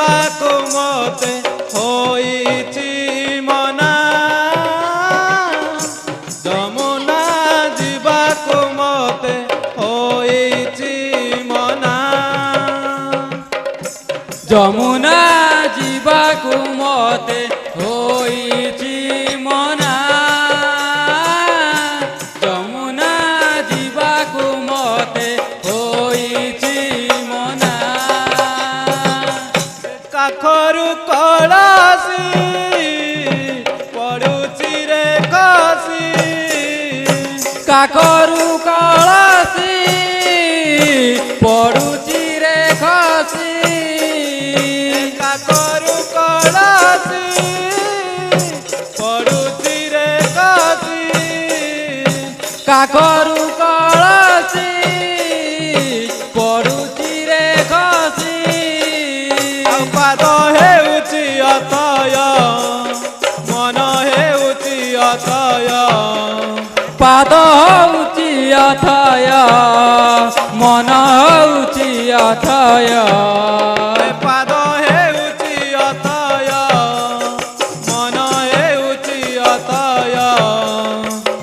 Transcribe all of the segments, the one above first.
ଯିବାକୁ ମୋତେ ହୋଇଛି ମନା ଯମୁନା ଯିବାକୁ ମୋତେ ହୋଇଛି ମନା ଯମୁନା ଯିବାକୁ ମୋତେ ହୋଇଛି ମନା ଯମୁନା ଯିବାକୁ ମୋତେ ହୋଇଛି ମନା କାଖରୁ କଳସି ପଡୁଛି ରେ ଖସି କାକରୁ କଳସି ପଡୁଛି ରେ ଖସି କାଖରୁ କଳସି ପଡୁଛି ରେ ଖସି କାକରୁ କଳସି ପଡୁଛି ରେ ଖସି ଆଉ ପାଦ ହେଉଛି ଅତୟ ମନ ହେଉଛି ଅତୟ ପାଦ ହେଉଛି ଅଥୟ ମନ ହେଉଛି ଅଥୟ ପାଦ ହେଉଛି ଅତୟ ମନ ହେଉଛି ଅତୟ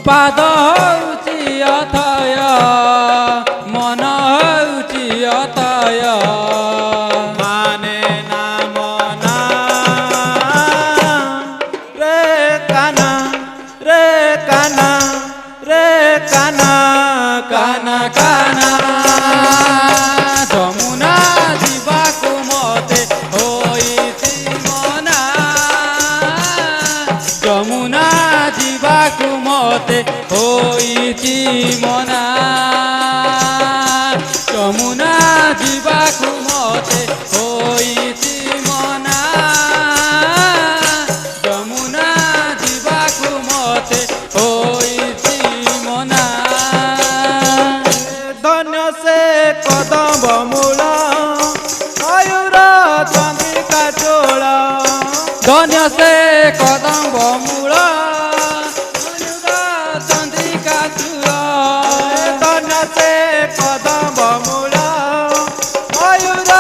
ପାଦ ହେଉଛି ଅଥୟ ମନ ହେଉଛି ଅଥୟ ମାନେ ନାମ ନା ରେ କାନା ରେ କାନା ରେ କାନା କାନା କାନା ଯମୁନା ଯିବାକୁ ମୋତେ ହୋଇଛି ମନା ଯମୁନା ଯିବାକୁ ମୋତେ ହୋଇଛି ମନା ଯମୁନା ଯିବାକୁ ମୋତେ ହୋଇଛି ମନା ଯମୁନା ଯିବାକୁ ମୋତେ ହୋଇଛି ମନା ଧନ୍ୟ ସେ କଦମ୍ବ ମୂଳ ମୟୂର ଚନ୍ଦ୍ରିକା ଚୋଳ ଧନ୍ୟ ସେ କଦମ୍ବ ମୂଳ ମୟୂର ଚନ୍ଦ୍ରିକା ଚୂଳ ଧନ୍ୟ ସେ କଦମ୍ବ ମୂଳ ମୟୂର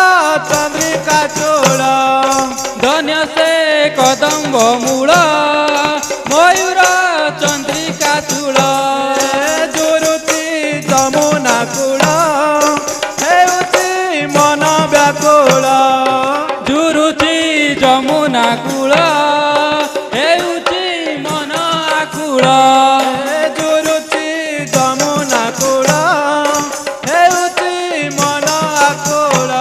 ଚନ୍ଦ୍ରିକା ଚୋଳ ଧନ୍ୟ ସେ କଦମ୍ବ ମୂଳ ମୟୂର ଚନ୍ଦ୍ରିକା ଚୂଳ ଜୁରୁଛି ଯମୁନା କୂଳ ହେଉଛି ମନ ବ୍ୟାକୁଳ ଝୁରୁଛି ଯମୁନା କୂଳ ହେଉଛି ମନ ଆକୁଳ ଜୁରୁଛି ଯମୁନା କୂଳ ହେଉଛି ମନ ଆକୁଳ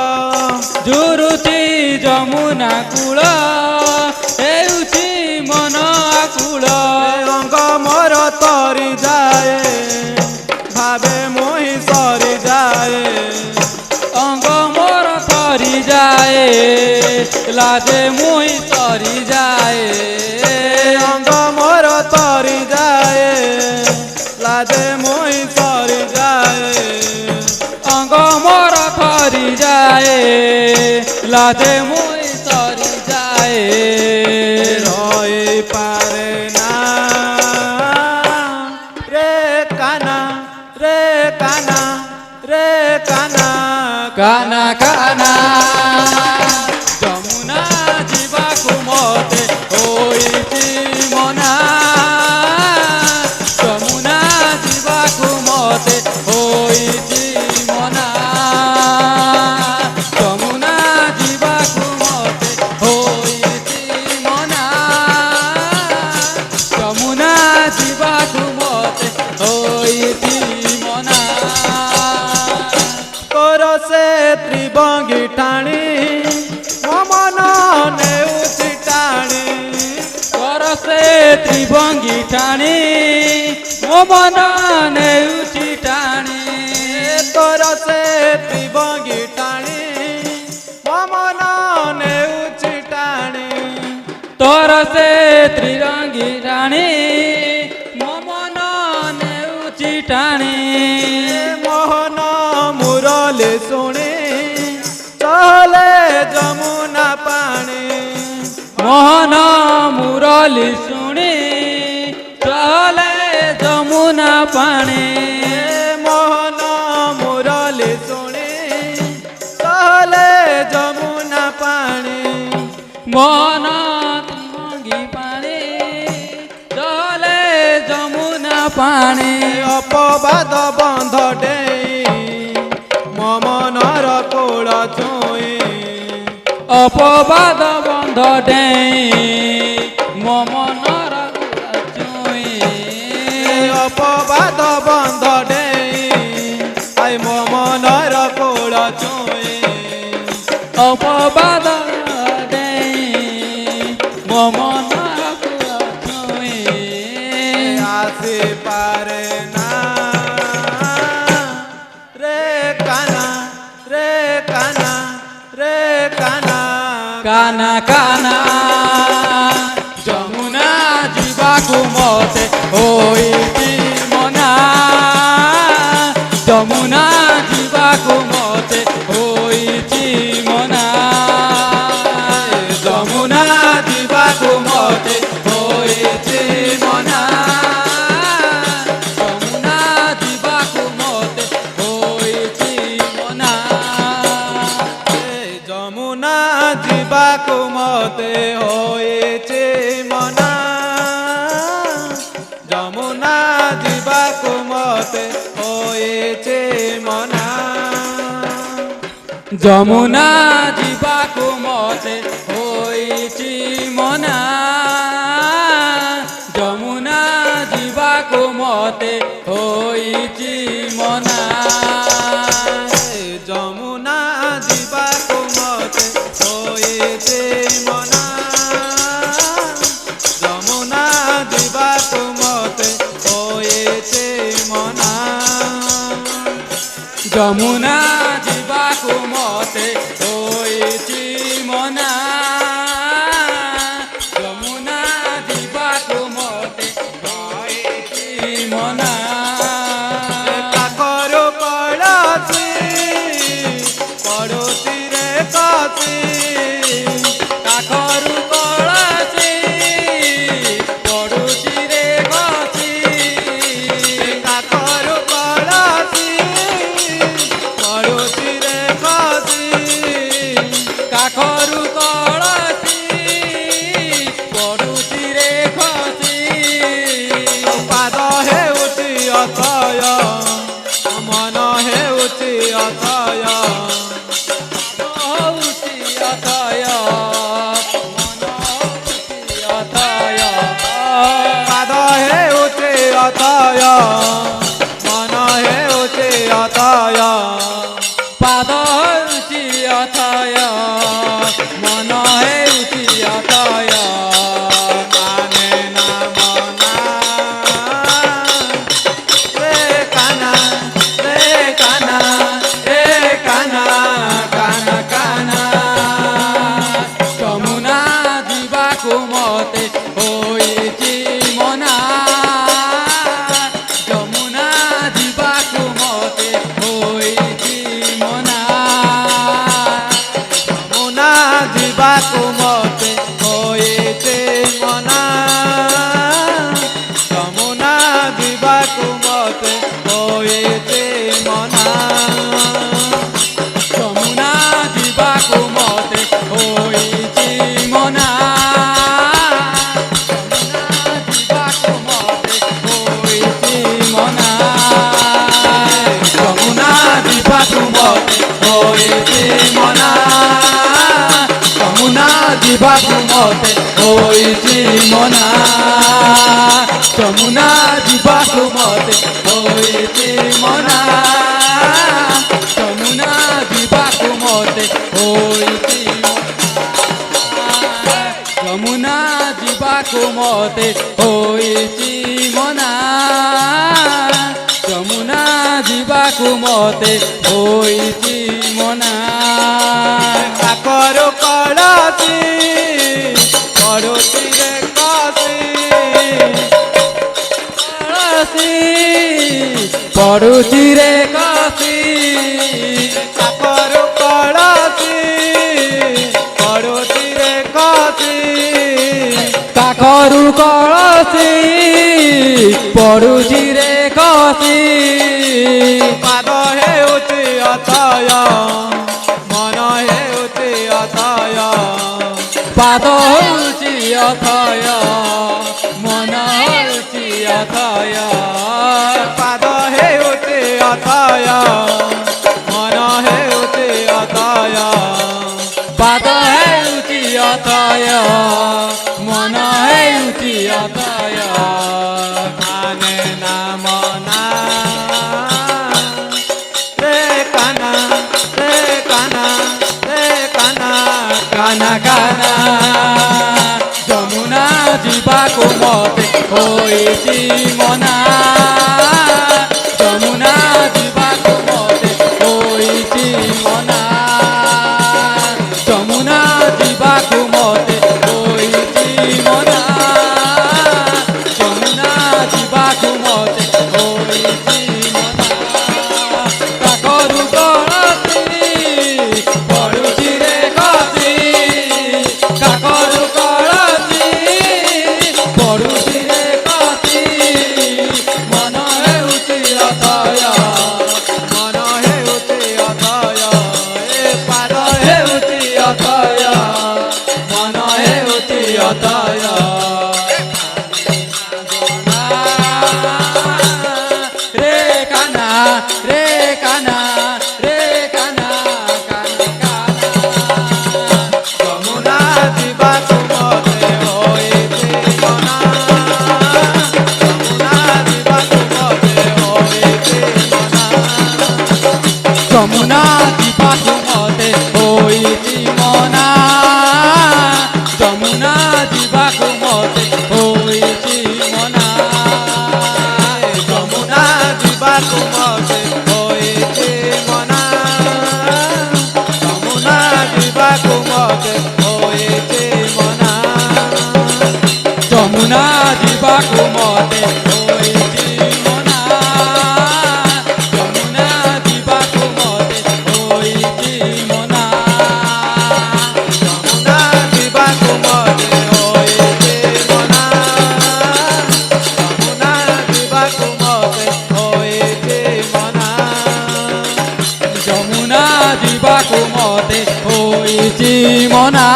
ଝୁରୁଛି ଯମୁନା କୂଳ ହେଉଛି ମନ ଆକୁଳ ଅଙ୍ଗ ମୋର ତରି ଯାଏ ଭାବେ ମୋହି ସରିଯାଏ ଅଙ୍ଗ ମୋର ଥରିଯାଏ ଲାଜେ ମୁଇଁ ସରିଯାଏ ଅଙ୍ଗ ମୋର ତରି ଯାଏ ଲାଜେ ମୋହି ସରିଯାଏ ଅଙ୍ଗ ମୋର ଥରିଯାଏ ଲାଜେ ମୁଇଁ ସରିଯାଏ ରହିପାରେ ନା ରେ କାନା ରେ କାନା ରେ କାନା କାନା କାନା ଯମୁନା ଯିବାକୁ ମୋତେ ହୋଇଛି ମନା ଯମୁନା ଯିବାକୁ ମୋତେ ହୋଇଛି ମନା ଯମୁନା ଯିବାକୁ ମୋତେ ହୋଇଛି ମନା ଯମୁନା ଯିବାକୁ ମୋତେ ହୋଇଛି ମନା ତୋର ସେ ତ୍ରିଭଙ୍ଗୀ ଟାଣି ମୋ ମନ ନେଉଛି ଟାଣି ତୋର ସେ ତ୍ରିଭଙ୍ଗୀ ଟାଣି ମୋ ମନ ନେଉଛି ଟାଣି ତୋର ସେ ତ୍ରିଭଙ୍ଗୀ ଟାଣି ମୋ ମନ ନେଉଛି ଟାଣି ତୋର ସେ ତ୍ରିରଙ୍ଗୀ ଟାଣି ମୋ ମନ ନେଉଛି ଟାଣି ମୋହନ ମୁରଲି ଶୁଣି ଚହଲେ ଯମୁନା ପାଣି ମୋହନ ମୁରଲି ଶୁଣି ଚହଲେ ଯମୁନା ପାଣି ମୋହନ ମୁରଲି ଶୁଣି ଚହଲେ ଯମୁନା ପାଣି মোহন ত্রিভঙ্গি পাণে চলে যমুনা পাণে অপবাদ বন্ধ ডেই মমনর কোଳ ଛୁଇଁ অপবাদ বন্ধ ডেই মমনর চুই অপবাদ বন্ধ ডেই আই মমনর কোଳ ଛୁଇଁ অপবাদ ডেই মমনর চুই আসি পারে না রে কানা রে কানা রে কানা কানা কানা যমুনা ଯିବାକୁ ମତେ ହୋଇଛି ମନା ଯମୁନା ଯିବାକୁ ମତେ ହୋଇଛି ମନା ଯମୁନା ଯିବାକୁ ମତେ ହୋଇଛି ମନା ଯମୁନା ଯିବାକୁ ମତେ ହୋଇଛି ମନା ଯମୁନା ଯିବାକୁ ମତେ ହୋଇଛି ମନା ଯମୁନା ଯିବାକୁ ମତେ ହୋଇଛି ମନା ଯମୁନା ଯିବାକୁ ମତେ ହୋଇଛି ମନା ଯମୁନା ଯିବାକୁ ମତେ ହୋଇଛି ମନା ଯମୁନା ଯିବାକୁ ମତେ ହୋଇଛି ମନା ଯମୁନା ଯିବାକୁ ମତେ ହୋଇଛି ମନା ଯମୁନା ଯିବାକୁ ମତେ ହୋଇଛି ମନା ଯମୁନା ଯିବାକୁ ମତେ ହୋଇଛି ମନା କାକର କଳସି ପଡ଼ୋଶୀରେ କସି କାକରୁ କଳସି ପଡ଼ୋଶୀରେ କସି କାକର କଳସି ପଡ଼ୋଶୀରେ କସି କାକରୁ କଳସି ପଡ଼ୋଶୀରେ ଖସି ପାଦ ହେଉଛି ଅଥୟ ମନ ହେଉଛି ଅଥୟ ହଉଛି ଅଥୟ ମନ ହଉଛି ଅଥୟ ପାଦ ହେଉଛି ଅଥୟ ମନ ହେଉଛି ଅଥୟ ପାଦ ହେଉଛି ଅଥୟ ମନ ହେଉଛି ଅଥୟ ମାନେ ନାମ ନା ରେ କାନା ରେ କାନା ରେ କାନା କାନା କାନା ଯମୁନା ଯିବାକୁ ମତେ ହୋଇଛି ମନା ଯମୁନା ଯିବାକୁ ମତେ ହୋଇଛି ମନା ଯମୁନା ଯିବାକୁ ମତେ ହୋଇଛି ମନା ଯମୁନା ଯିବାକୁ ମତେ ହୋଇଛି ମନା ଯମୁନା ଯିବାକୁ ମତେ ହୋଇଛି ମନା ଯମୁନା ଯିବାକୁ ମତେ ହୋଇଛି ମନା ଯମୁନା ଯିବାକୁ ମତେ ହୋଇଛି ମନା ଯମୁନା ଯିବାକୁ ମତେ ହୋଇଛି ମନା ଯମୁନା ଯିବାକୁ ମତେ ହୋଇଛି ଯମୁନା ଯିବାକୁ ମତେ ହୋଇଛି ମନା ଯମୁନା ଯିବାକୁ ମତେ ହୋଇଛି ମନା କାକର କଳସି ପଡ଼ୋଶୀରେ କସି କଳସି ପଡ଼ୋଶୀରେ କସି କାକର କଳସି ପଡ଼ୋଶୀରେ କସି କାକରୁ କଳସି ପଡ଼ୋଶୀରେ କସି ପାଦ ହେଉଛି ଅଥୟ ମନ ହେଉଛି ଅଥୟ ପାଦ ହୋଇଛି ମନା ଯମୁନା ଯିବାକୁ ମତେ ହୋଇଛି ମନା ଯମୁନା ଯିବାକୁ ମତେ ହୋଇଛି ମନା ଯମୁନା ଯିବାକୁ ମତେ ହୋଇଛି ମନା କାକରୁ କଳସି ପଡୁଛି ରେ କସି କାକରୁ କଳସି ପଡୁଛି ରେ କସି ମନ ହେଉଛି ଅଥୟ ମନ ହେଉଛି ଅଥୟ ଏ ପାଦ ହେଉଛି ଅଥୟ ମନ ହେଉଛି ଅଥୟ ରେ କାନା ରେ କାନା ରେ କାନା କାନା କାନା ଯମୁନା ଯିବାକୁ ମତେ ହୋଇଛି ମନା ଯମୁନା ଯିବାକୁ ମତେ ହୋଇଛି ମନା ଯମୁନା ଯିବାକୁ ମତେ ହୋଇଛି ମନା ଯମୁନା ଯିବାକୁ ମତେ ହୋଇଛି ମନା ଯମୁନା ଯିବାକୁ ମତେ ହୋଇଛି ମନା ଯମୁନା ଯିବାକୁ ମତେ ହୋଇଛି ମନା ଯମୁନା ଯିବାକୁ ମତେ ହୋଇଛି ମନା ଯମୁନା ଯିବାକୁ ମତେ ହୋଇଛି ମନା ଯମୁନା ଯିବାକୁ ମତେ ହୋଇଛି ମନା ଯମୁନା ଯିବାକୁ ମତେ ହୋଇଛି ମନା ଯମୁନା ଯିବାକୁ ମତେ ହୋଇଛି ମନା